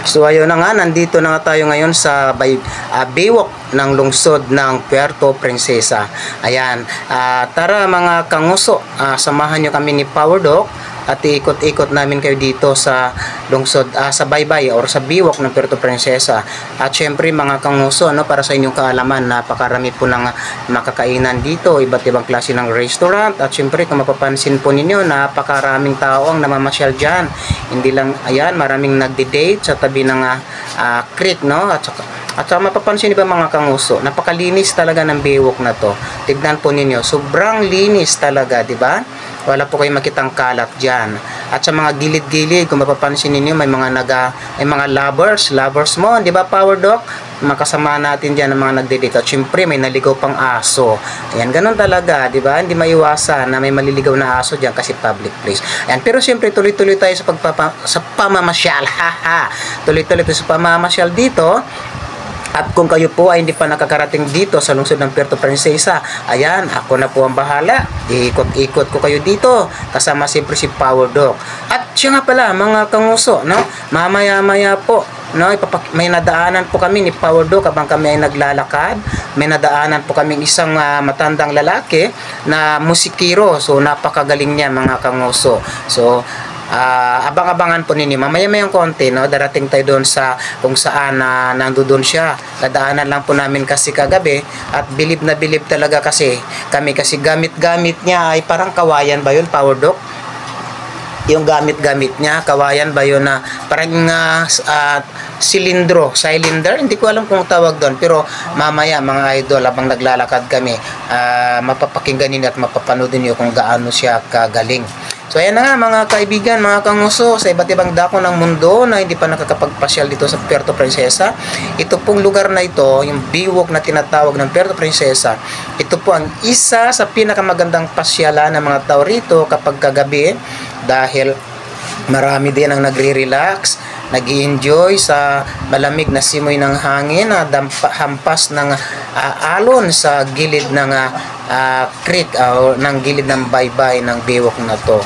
So ayun na nga, nandito na nga tayo ngayon sa baywalk ng lungsod ng Puerto Princesa. Ayan, tara mga kanguso, samahan nyo kami ni Power Doc at iikot-ikot namin kayo dito sa lungsod, sa baybay or sa biwak ng Puerto Princesa. At syempre mga kanguso, para sa inyong kaalaman, napakarami po ng makakainan dito, iba't ibang klase ng restaurant. At syempre kung mapapansin po ninyo, napakaraming tao ang namamasyal dyan. Hindi lang, ayan, maraming nagde-date sa tabi ng creek, no? At saka mapapansin niyo ba mga kanguso, napakalinis talaga ng biwak na to. Tignan po ninyo, sobrang linis talaga, di ba? Wala po kayong makitang kalat dyan. At sa mga gilid-gilid, kung mapapansin ninyo, may mga lovers mo, di ba Power Doc? Makasama natin dyan ng mga nagdedate. At syempre, may naligaw pang aso. Ayan, ganun talaga, di ba? Hindi maiwasan na may maliligaw na aso dyan kasi public place. Ayan, pero syempre, tuloy-tuloy tayo sa pamamasyal. Tuloy-tuloy tayo sa pamamasyal dito. At kung kayo po ay hindi pa nakakarating dito sa lungsod ng Puerto Princesa, ayan, ako na po ang bahala. Ikot-ikot ko kayo dito, kasama siyempre si Power Doc. At siya nga pala, mga kanguso, no? Mamaya-maya po, no? May nadaanan po kami ni Power Doc habang kami ay naglalakad. May nadaanan po kami isang matandang lalaki na musikiro. So, napakagaling niya, mga kanguso. So, abang-abangan po ninyo mamaya-mayang konti, no? Darating tayo doon sa kung saan nandoon siya. Dadaanan lang po namin kasi kagabi at bilib na bilib talaga kasi kami, kasi gamit-gamit niya ay parang kawayan ba yun, Power Doc? Yung gamit-gamit niya, kawayan ba yun na parang cylinder, hindi ko alam kung tawag doon, pero mamaya mga idol, habang naglalakad kami, mapapakinggan niyo at mapapanood niyo kung gaano siya kagaling. So ayan na nga mga kaibigan, mga kanguso, sa iba't ibang dako ng mundo na hindi pa nakakapagpasyal dito sa Puerto Princesa. Ito pong lugar na ito, yung biwok na tinatawag ng Puerto Princesa, ito po ang isa sa pinakamagandang pasyalan ng mga tao rito kapag kagabi, dahil marami din ang nagre-relax, nag-i-enjoy sa malamig na simoy ng hangin na hampas ng alon sa gilid ng creek o ng gilid ng baybay ng biwok na to.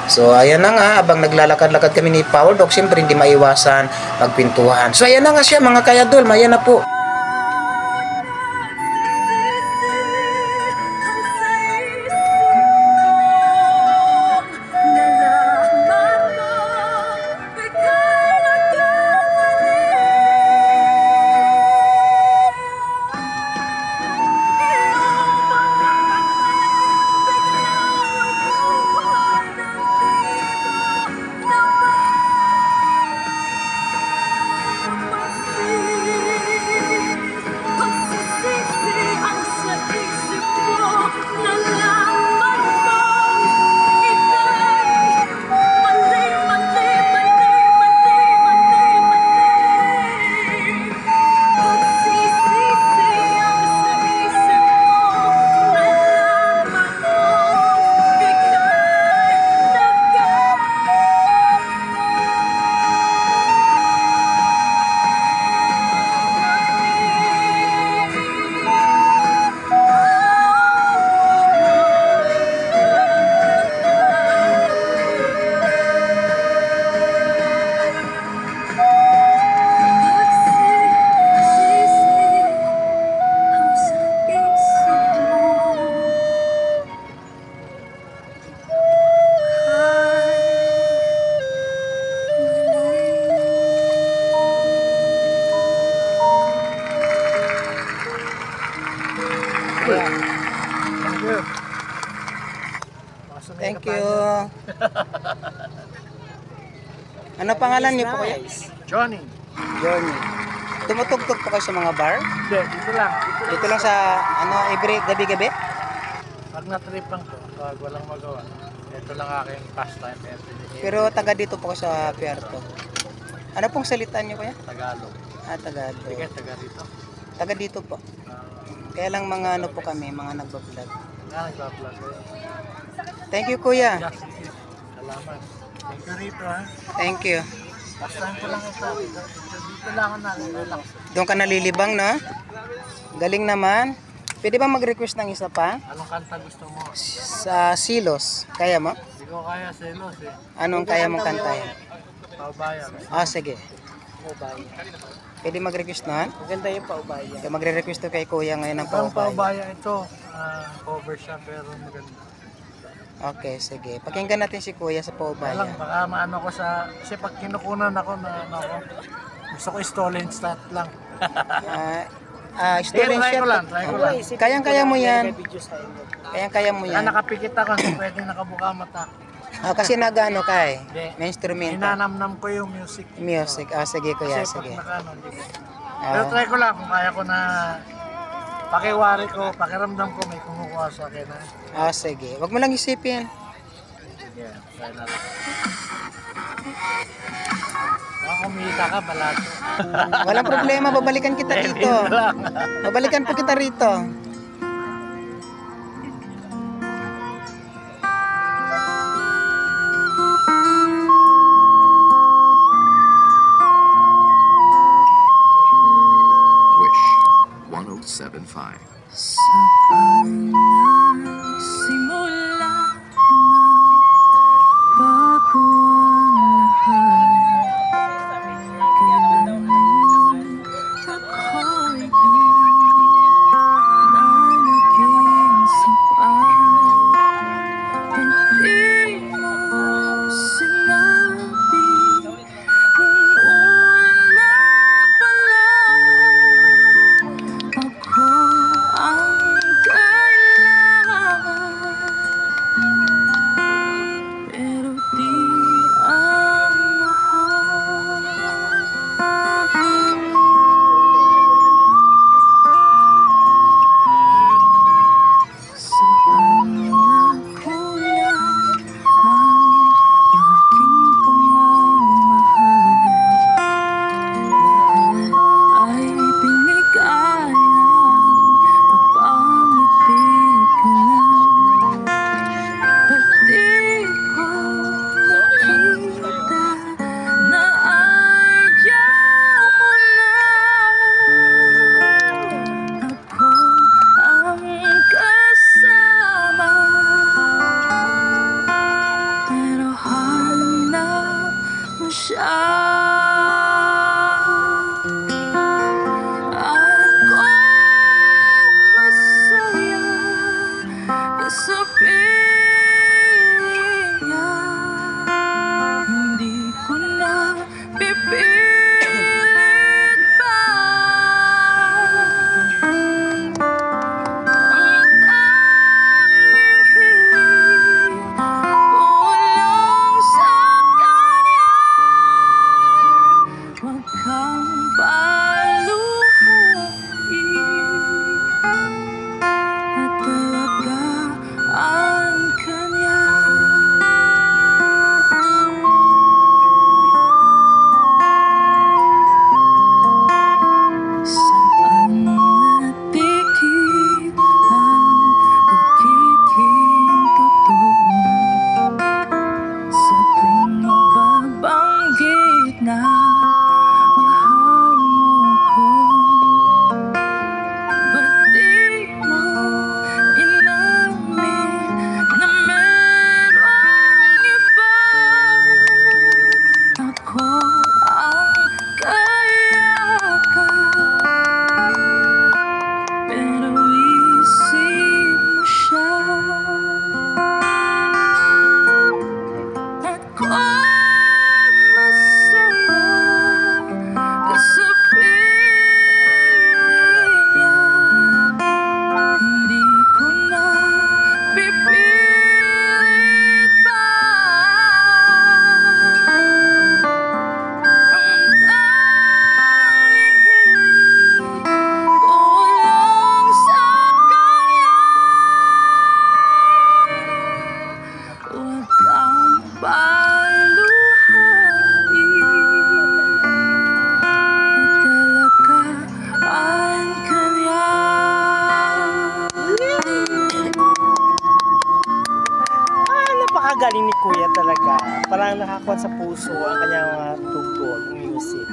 So ayan na nga, habang naglalakad-lakad kami ni Power Doc, siyempre hindi maiwasan magpintuhan. So ayan na nga siya mga kayadol, ayan na po. Thank you. Ano pangalan niyo po kuya? Johnny. Johnny. Tumutugtog po kayo sa mga bar? Hindi, dito lang. Dito lang sa every gabi-gabi? Pag na-trip lang to, pag walang magawa, ito lang aking pastime. Pero taga dito po kayo sa Puerto. Ano pong salitan niyo kuya? Tagalog. Tagalog. Hindi kayo taga dito. Taga dito po. Kaya lang mga po kami, mga nagbablog. Nagbablog kayo. Thank you kuya. Sige. Salamat. Thank you rito ha. Thank you. Pastime ko lang ito. Dito lang ako relax. Doon ka nalilibang, no? Galing naman. Pwede ba mag-request ng isa pa? Anong kanta gusto mo? Sa Silos. Kaya mo? Hindi ko kaya selos eh. Anong kaya mong kantahin? Paubayan. Sige. Paubaya. Pwede mag-request na? Maganda yung paubaya. Kaya magre-request to kay Kuya ngayon ng Ang paubaya. paubaya ito, cover siya pero maganda. Okay, sige. Pakinggan natin si Kuya sa Kaya paubaya. lang, baka maano ko sa, kasi pag kinukunan ako na ano ko, gusto ko stolen stat lang. Stolen Try shot. ko lang, try ko lang. Kayang-kaya mo yan. May video sa inyo. Kayang-kaya mo Kaya yan. nakapikit ako, so pwede nakabuka mata. Kasi nag-ano ka eh. Hindi. May instrumento. Hinanamnam ko yung music. Music. Sige Kuya, Kasi sige. pag nakaano, hindi ko. Pero try ko lang kung kaya ko na pakiwari ko, pakiramdam ko may kumukuha sa akin. Sige. Wag mo lang isipin. Sige, try natin. Baka kumita ka, balato. Walang problema, babalikan kita dito. Babalikan po kita rito. Wish 1075. Simula bago ang lahat, kailanman ako'y di na naging sapat. Pag di mo sinabi nung una pa lang, ako ang kailangan, pero di ang mahal. Saan nakulang ang aking pagmamahal? Lahat ay binigay ng pagpangiti ka lang. Ba't di ko nakita na ayaw mo na? Ako ang kasama, pero hanap mo siya. Ako masaya sa piling niya. Hindi ko na pipilit pa. Ang tanging hiling ko lang sa kanya, huwag kang paluhain at talagaan ka niya. Saan natikip ang pagiging totoo? Sa tuwing mababanggit na mahal mo ko, ba't di mo inamin na merong iba? Ako ang kayakap, pero isip mo siya. Ako masaya sa piling niya. Hindi ko na pipilit pa. Ang tanging hiling ko lang sa kanya, huwag kang paluhain at talagaan ka niya. Napakagaling ni Kuya talaga. Parang nakakuha sa puso ang kanyang mga tugtog, music.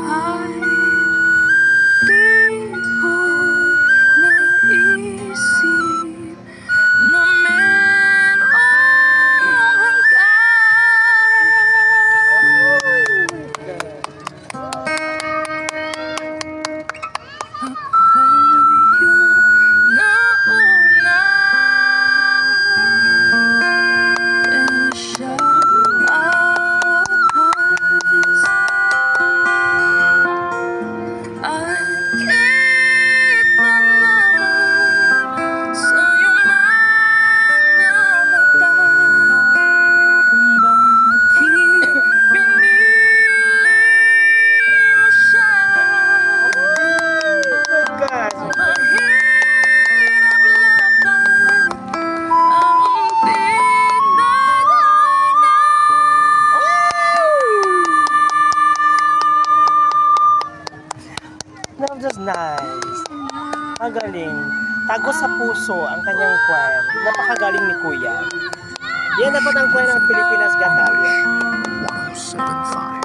Ay, di ko naisip na meron nice. Magaling. Tagos sa puso ang kanyang kwan. Napakagaling ni Kuya. Yan dapat ang kwan ng Pilipinas Got Talent. 1075.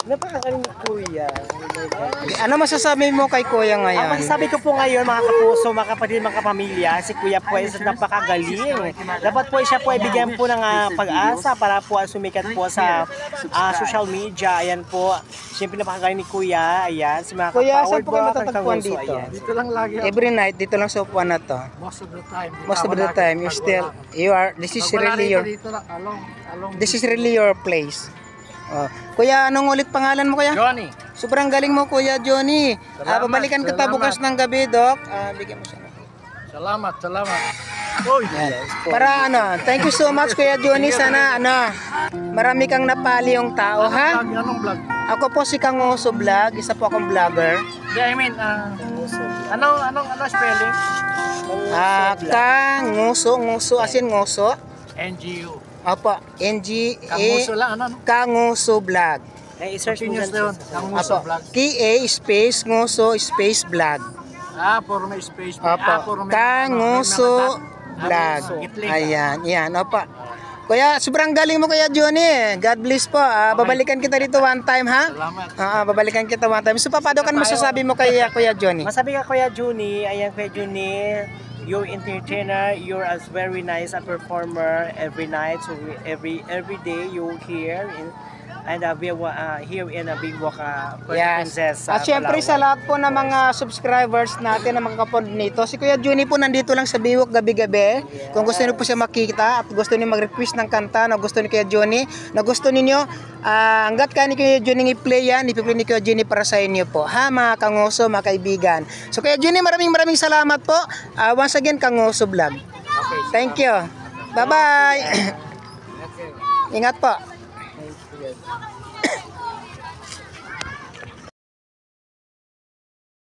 Napakagaling ni Kuya. Oh my God. Ano masasabi mo kay Kuya Ang ngayon? masasabi ko po ngayon, mga kapuso, mga kapatid, mga kapamilya, si Kuya po ay napakagaling. Dapat po siya po ay bigyan po ng pag-asa para po sumikat po sa social media. Ayan po. Siyempre napakagaling ni Kuya. Ayan, si mga Kuya, ka-powered saan po kayo po, matatagpuan kapuso, dito? ayan. Dito lang lagi ako. Every night dito lang sa upuan na to. Most of the time. Most of the time you still this is really your Dito lang, along. this is really your place. Oh. Kuya, anong ulit pangalan mo, Kuya? Johnny. Sobrang galing mo, Kuya Johnny. Babalikan kita salamat. bukas ng gabi, Doc. Bigyan mo siya. Salamat. Uy. Para thank you so much, Kuya Johnny. Sana marami kang napali yung tao, ha? Anong vlog? Ako po si Kangoso Vlog, isa po akong vlogger. Yeah, I mean, anong spelling? Kangoso, asin ngoso. NGU. Opo, NGA Kamuso lang, ano? Kangoso Vlog. Eh, i-search mo Continuous dyan. na yun. Kamuso Opo, vlog. KA space ngoso space vlog. Puro may space. Opo, Puro may Kangoso may Vlog. Gitling. Ayan, opo. Kuya, sobrang galing mo, Kuya Johnny. God bless po. Babalikan kita dito one time, ha? Salamat. Babalikan kita one time. So, papadokan masasabi mo kay Kuya Johnny? Masabi ka Kuya Johnny, ayan Kuya Johnny, you're entertainer, you're as very nice a performer every night, so every day you here in and here in a Big Walk Yes. Princess. At syempre sa Palawan. lahat po ng mga subscribers natin na mga kapod nito, si Kuya Johnny po nandito lang sa Biwok gabi-gabi. Kung gusto niyo po siya makita at gusto niyo mag-request ng kanta na gusto ni Kuya Johnny, na gusto niyo, hanggat ka ni Kuya Johnny i-play yan, ipi-play ni Kuya Johnny para sa inyo po. Ha, mga kangoso, mga kaibigan. So Kuya Johnny, maraming salamat po. Once again, Kangoso Vlog. Thank you. Bye-bye. Ingat po.